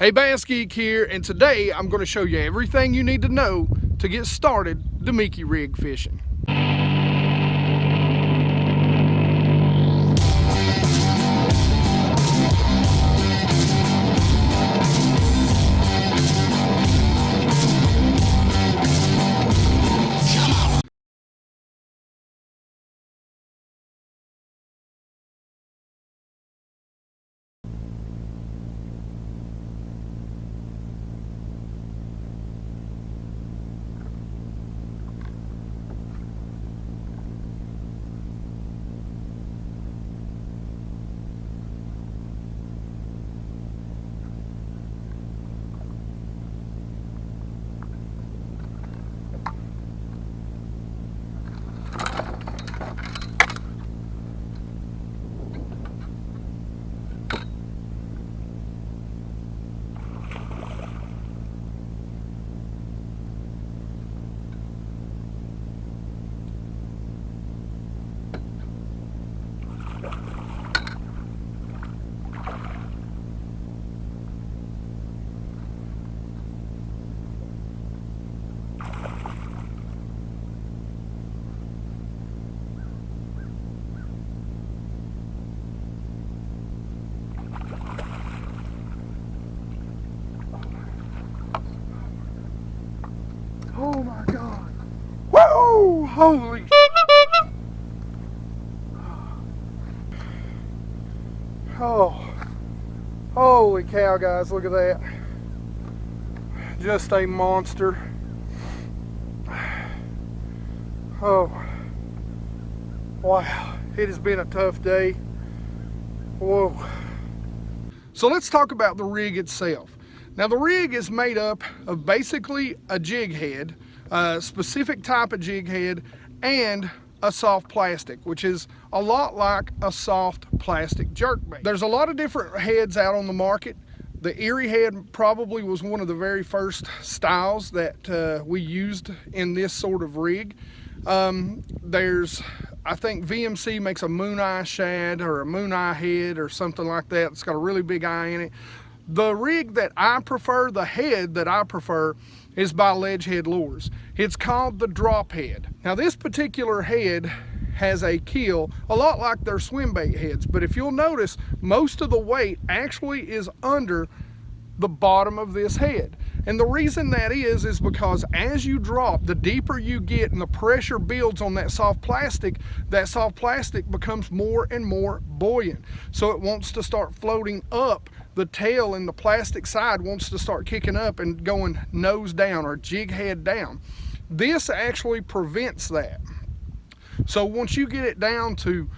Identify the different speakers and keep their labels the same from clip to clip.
Speaker 1: Hey, BassGeek here, and today I'm going to show you everything you need to know to get started Damiki rig fishing. Oh my God. Whoa! Holy. Oh. Holy cow, guys. Look at that. Just a monster. Oh. Wow. It has been a tough day. Whoa. So let's talk about the rig itself. Now the rig is made up of basically a jig head, a specific type of jig head, and a soft plastic, which is a lot like a soft plastic jerkbait. There's a lot of different heads out on the market. The Erie head probably was one of the very first styles that we used in this sort of rig. I think VMC makes a moon eye shad or a moon eye head or something like that. It's got a really big eye in it. The rig that I prefer, the head that I prefer, is by Ledge Head Lures. It's called the drop head. Now this particular head has a keel a lot like their swim bait heads, but if you'll notice, most of the weight actually is under the bottom of this head. And the reason that is because as you drop, the deeper you get and the pressure builds on that soft plastic becomes more and more buoyant. So it wants to start floating up. The tail and the plastic side wants to start kicking up and going nose down or jig head down. This actually prevents that. So once you get it down to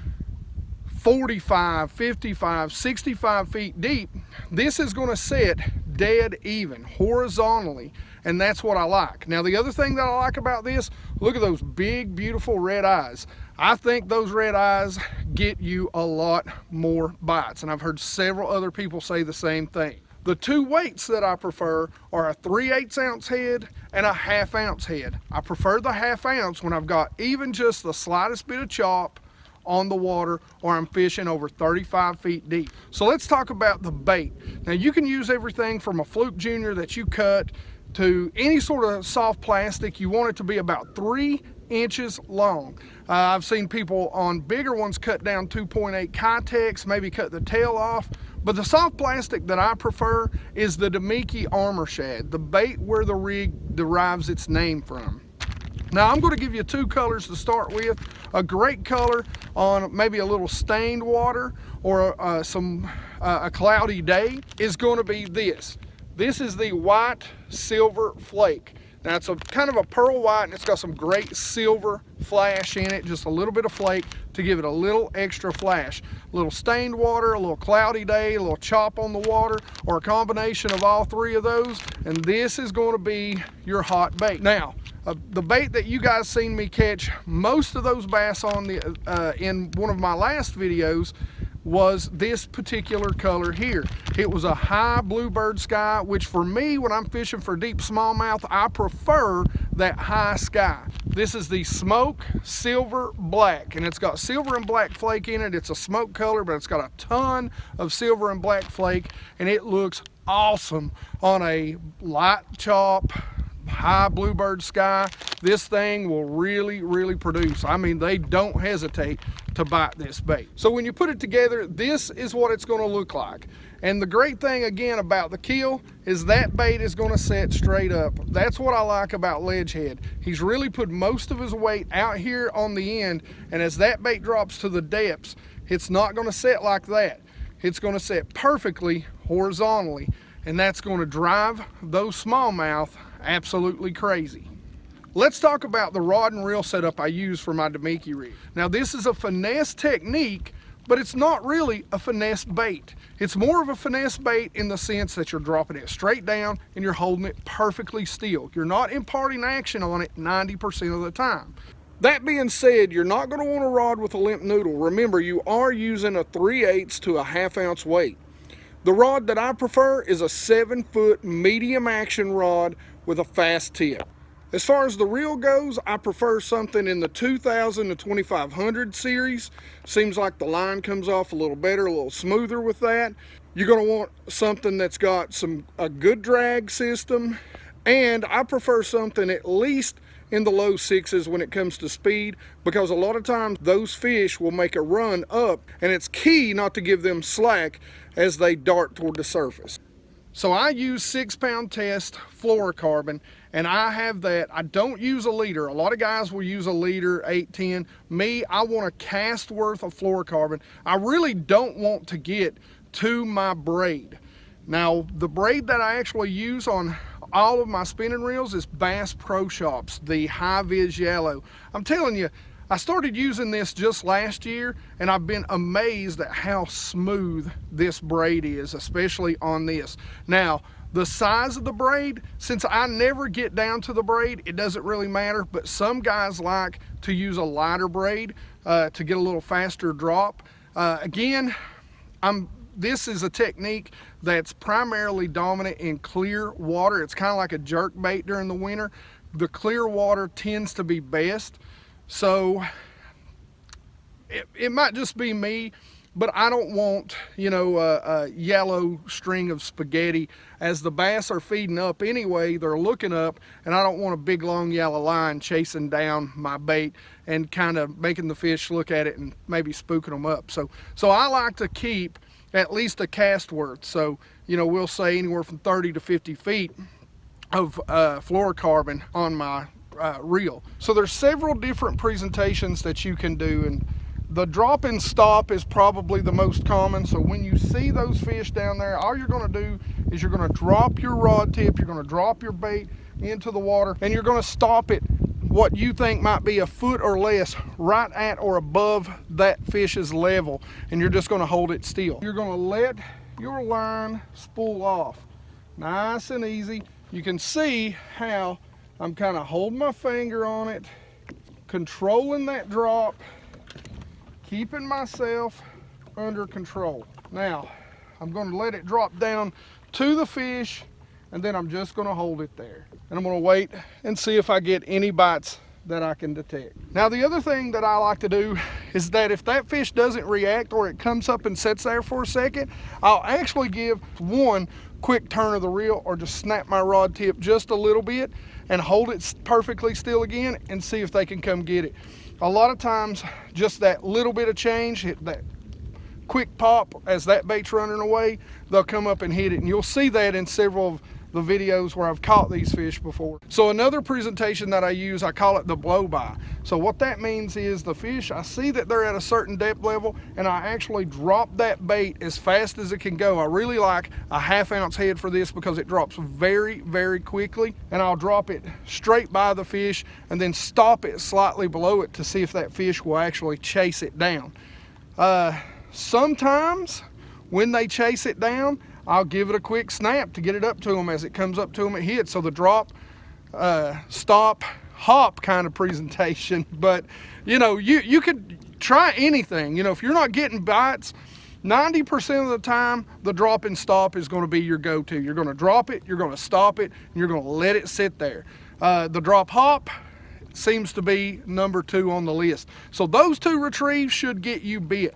Speaker 1: 45, 55, 65 feet deep, this is going to set dead even horizontally, and that's what I like. Now the other thing that I like about this, look at those big beautiful red eyes. I think those red eyes get you a lot more bites, and I've heard several other people say the same thing. The two weights that I prefer are a 3/8 ounce head and a 1/2 ounce head. I prefer the 1/2 ounce when I've got even just the slightest bit of chop on the water or I'm fishing over 35 feet deep. So let's talk about the bait. Now you can use everything from a fluke junior that you cut to any sort of soft plastic. You want it to be about 3 inches long. I've seen people on bigger ones cut down 2.8 Kitex, maybe cut the tail off. But the soft plastic that I prefer is the Dimiki armor shad, the bait where the rig derives its name from. Now I'm going to give you 2 colors to start with. A great color on maybe a little stained water or a cloudy day is going to be this. This is the white silver flake. Now it's a kind of a pearl white and it's got some great silver flash in it, just a little bit of flake to give it a little extra flash. A little stained water, a little cloudy day, a little chop on the water, or a combination of all 3 of those, and this is going to be your hot bait. Now, the bait that you guys seen me catch most of those bass on in one of my last videos was this particular color here. It was a high bluebird sky, which for me, when I'm fishing for deep smallmouth, I prefer that high sky. This is the smoke silver black, and it's got silver and black flake in it. It's a smoke color, but it's got a ton of silver and black flake, and it looks awesome on a light chop, high bluebird sky. This thing will really produce. I mean, they don't hesitate to bite this bait. So when you put it together, this is what it's going to look like. And the great thing again about the kill is that bait is going to set straight up. That's what I like about Ledgehead. He's really put most of his weight out here on the end, and as that bait drops to the depths, it's not going to set like that. It's going to set perfectly horizontally, and that's going to drive those smallmouth absolutely crazy. Let's talk about the rod and reel setup I use for my Damiki rig. Now this is a finesse technique, but it's not really a finesse bait. It's more of a finesse bait in the sense that you're dropping it straight down and you're holding it perfectly still. You're not imparting action on it 90% of the time. That being said, you're not going to want a rod with a limp noodle. Remember, you are using a 3/8 to a 1/2 ounce weight. The rod that I prefer is a 7-foot medium action rod with a fast tip. As far as the reel goes, I prefer something in the 2000 to 2500 series. Seems like the line comes off a little better, a little smoother with that. You're going to want something that's got a good drag system, and I prefer something at least in the low 6s when it comes to speed, because a lot of times those fish will make a run up, and it's key not to give them slack as they dart toward the surface. So I use 6-pound test fluorocarbon, and I have that. I don't use a liter. A lot of guys will use a liter, 8-10. Me, I want a cast worth of fluorocarbon. I really don't want to get to my braid. Now, the braid that I actually use on all of my spinning reels is Bass Pro Shops, the high vis yellow. I'm telling you, I started using this just last year, and I've been amazed at how smooth this braid is, especially on this. Now, the size of the braid, since I never get down to the braid, it doesn't really matter, but some guys like to use a lighter braid to get a little faster drop. Again, this is a technique that's primarily dominant in clear water. It's kind of like a jerk bait during the winter. The clear water tends to be best. So it might just be me, but I don't want, you know, a yellow string of spaghetti. As the bass are feeding up anyway, they're looking up, and I don't want a big long yellow line chasing down my bait and kind of making the fish look at it and maybe spooking them up. So I like to keep at least a cast worth. So, you know, we'll say anywhere from 30 to 50 feet of fluorocarbon on my reel. So there's several different presentations that you can do, and the drop and stop is probably the most common. So when you see those fish down there, all you're going to do is you're going to drop your rod tip, you're going to drop your bait into the water, and you're going to stop it what you think might be a foot or less right at or above that fish's level, and you're just going to hold it still. You're going to let your line spool off nice and easy. You can see how I'm kind of holding my finger on it, controlling that drop, keeping myself under control. Now, I'm going to let it drop down to the fish, and then I'm just going to hold it there. And I'm going to wait and see if I get any bites that I can detect. Now, the other thing that I like to do is that if that fish doesn't react or it comes up and sits there for a second, I'll actually give one quick turn of the reel or just snap my rod tip just a little bit and hold it perfectly still again and see if they can come get it. A lot of times, just that little bit of change, that quick pop as that bait's running away, they'll come up and hit it. And you'll see that in several of the videos where I've caught these fish before. So another presentation that I use, I call it the blow by. So what that means is the fish, I see that they're at a certain depth level, and I actually drop that bait as fast as it can go. I really like a 1/2 ounce head for this because it drops very, very quickly, and I'll drop it straight by the fish and then stop it slightly below it to see if that fish will actually chase it down. Sometimes when they chase it down, I'll give it a quick snap to get it up to them. As it comes up to them, it hits. So the drop, stop, hop kind of presentation. But, you know, you could try anything. You know, if you're not getting bites, 90% of the time, the drop and stop is going to be your go-to. You're going to drop it, you're going to stop it, and you're going to let it sit there. The drop hop seems to be number 2 on the list. So those 2 retrieves should get you bit.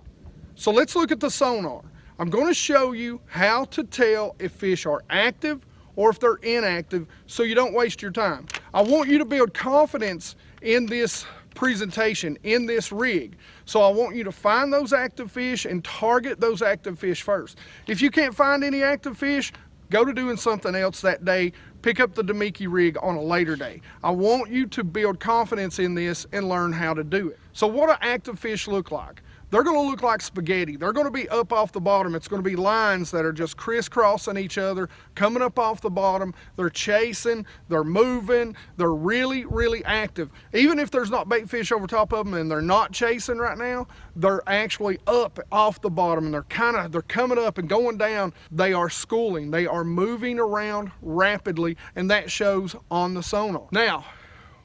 Speaker 1: So let's look at the sonar. I'm going to show you how to tell if fish are active or if they're inactive, so you don't waste your time. I want you to build confidence in this presentation, in this rig. So I want you to find those active fish and target those active fish first. If you can't find any active fish, go to doing something else that day. Pick up the Damiki rig on a later day. I want you to build confidence in this and learn how to do it. So what do active fish look like? They're going to look like spaghetti. They're going to be up off the bottom. It's going to be lines that are just crisscrossing each other, coming up off the bottom. They're chasing, they're moving, they're really, really active. Even if there's not bait fish over top of them and they're not chasing right now, they're actually up off the bottom and they're coming up and going down. They are schooling. They are moving around rapidly, and that shows on the sonar. Now,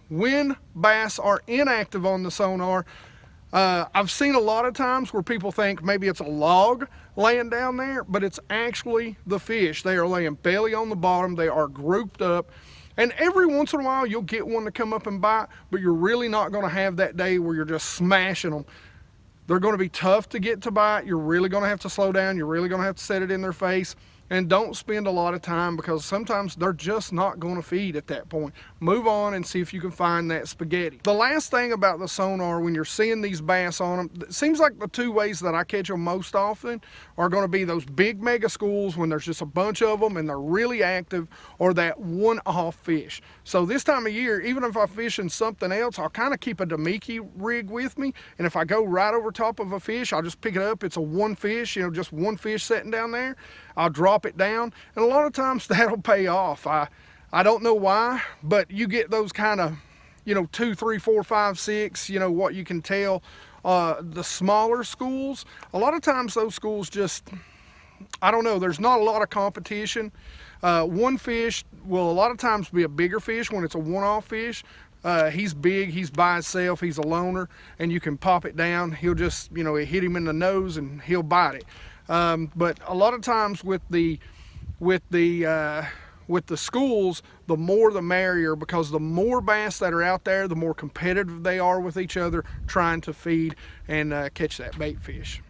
Speaker 1: when bass are inactive on the sonar, I've seen a lot of times where people think maybe it's a log laying down there, but it's actually the fish. They are laying belly on the bottom. They are grouped up. And every once in a while, you'll get one to come up and bite, but you're really not going to have that day where you're just smashing them. They're going to be tough to get to bite. You're really going to have to slow down. You're really going to have to set it in their face. And don't spend a lot of time, because sometimes they're just not going to feed at that point. Move on and see if you can find that spaghetti. The last thing about the sonar, when you're seeing these bass on them, it seems like the two ways that I catch them most often are going to be those big mega schools when there's just a bunch of them and they're really active, or that one-off fish. So this time of year, even if I'm fishing something else, I'll kind of keep a Damiki rig with me. And if I go right over top of a fish, I'll just pick it up. It's a one fish, just one fish sitting down there. I'll drop it down, and a lot of times that'll pay off. I don't know why, but you get those kind of, 2, 3, 4, 5, 6, what you can tell. The smaller schools, a lot of times those schools just, I don't know, there's not a lot of competition. One fish will a lot of times be a bigger fish when it's a one-off fish. He's big, he's by himself, he's a loner, and you can pop it down. He'll just, hit him in the nose and he'll bite it. But a lot of times with the schools, the more the merrier, because the more bass that are out there, the more competitive they are with each other, trying to feed and catch that bait fish.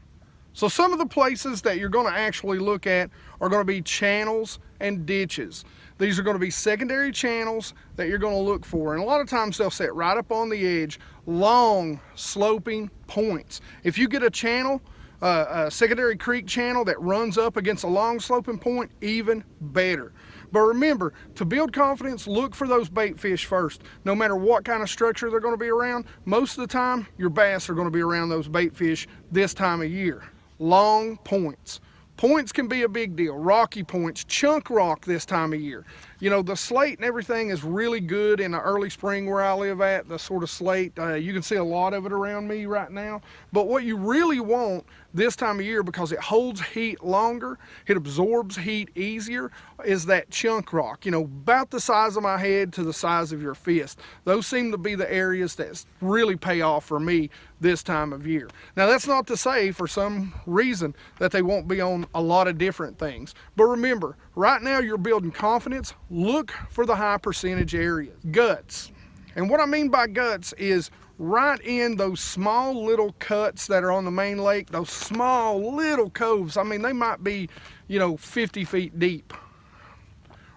Speaker 1: So some of the places that you're going to actually look at are going to be channels and ditches. These are going to be secondary channels that you're going to look for, and a lot of times they'll sit right up on the edge, long sloping points. If you get a channel, a secondary creek channel that runs up against a long sloping point, even better. But remember, to build confidence, look for those bait fish first. No matter what kind of structure they're going to be around, most of the time your bass are going to be around those bait fish this time of year. Long points. Points can be a big deal. Rocky points, chunk rock this time of year. The slate and everything is really good in the early spring where I live at, the sort of slate. You can see a lot of it around me right now. But what you really want this time of year, because it holds heat longer, it absorbs heat easier, is that chunk rock, about the size of my head to the size of your fist. Those seem to be the areas that really pay off for me this time of year. Now, that's not to say for some reason that they won't be on a lot of different things. But remember, right now you're building confidence. Look for the high percentage areas. Guts. And what I mean by guts is right in those small little cuts that are on the main lake, those small little coves. I mean, they might be, 50 feet deep.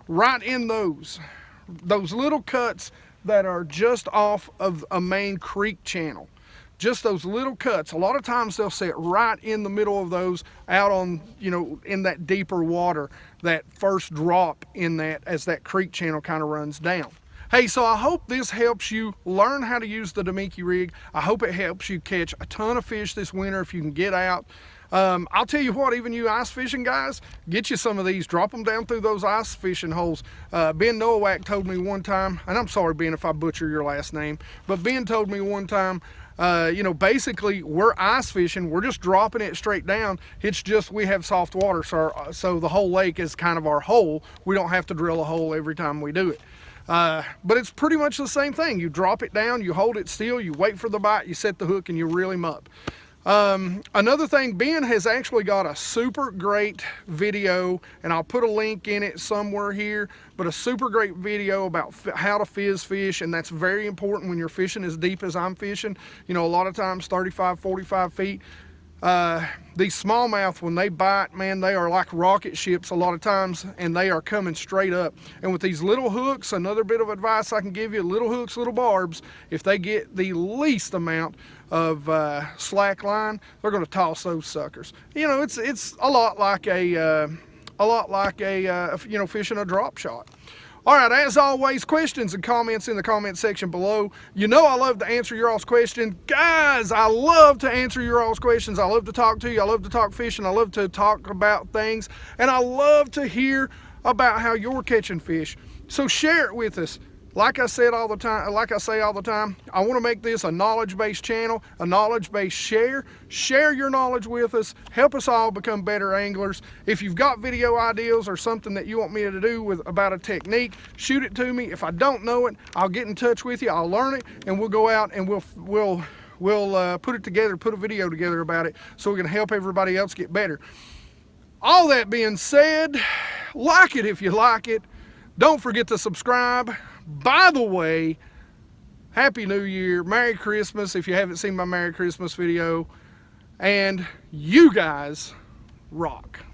Speaker 1: Right in those little cuts that are just off of a main creek channel. Just those little cuts. A lot of times they'll sit right in the middle of those, out on, in that deeper water, that first drop in that, as that creek channel kind of runs down. Hey, so I hope this helps you learn how to use the Damiki rig. I hope it helps you catch a ton of fish this winter if you can get out. I'll tell you what, even you ice fishing guys, get you some of these, drop them down through those ice fishing holes. Ben Nowak told me one time, and I'm sorry, Ben, if I butcher your last name, but Ben told me one time, basically we're ice fishing, we're just dropping it straight down. It's just we have soft water, so the whole lake is kind of our hole. We don't have to drill a hole every time we do it. But it's pretty much the same thing. You drop it down, you hold it still, you wait for the bite, you set the hook, and you reel him up. Another thing, Ben has actually got a super great video, and I'll put a link in it somewhere here, but a super great video about how to fizz fish, and that's very important when you're fishing as deep as I'm fishing. A lot of times 35, 45 feet. These smallmouth, when they bite, man, they are like rocket ships a lot of times, and they are coming straight up. And with these little hooks, another bit of advice I can give you, little hooks, little barbs, if they get the least amount of slack line, they're going to toss those suckers. You know, it's a lot like a you know, fishing a drop shot. All right, as always, questions and comments in the comment section below. You know I love to answer your all's questions. Guys, I love to answer your all's questions. I love to talk to you. I love to talk fishing. I love to talk about things. And I love to hear about how you're catching fish. So share it with us. Like I say all the time, I want to make this a knowledge-based channel, a knowledge-based share. Share your knowledge with us. Help us all become better anglers. If you've got video ideas or something that you want me to do about a technique, shoot it to me. If I don't know it, I'll get in touch with you. I'll learn it, and we'll go out and we'll put it together, put a video together about it, so we can help everybody else get better. All that being said, like it if you like it. Don't forget to subscribe. By the way, Happy New Year, Merry Christmas if you haven't seen my Merry Christmas video, and you guys rock.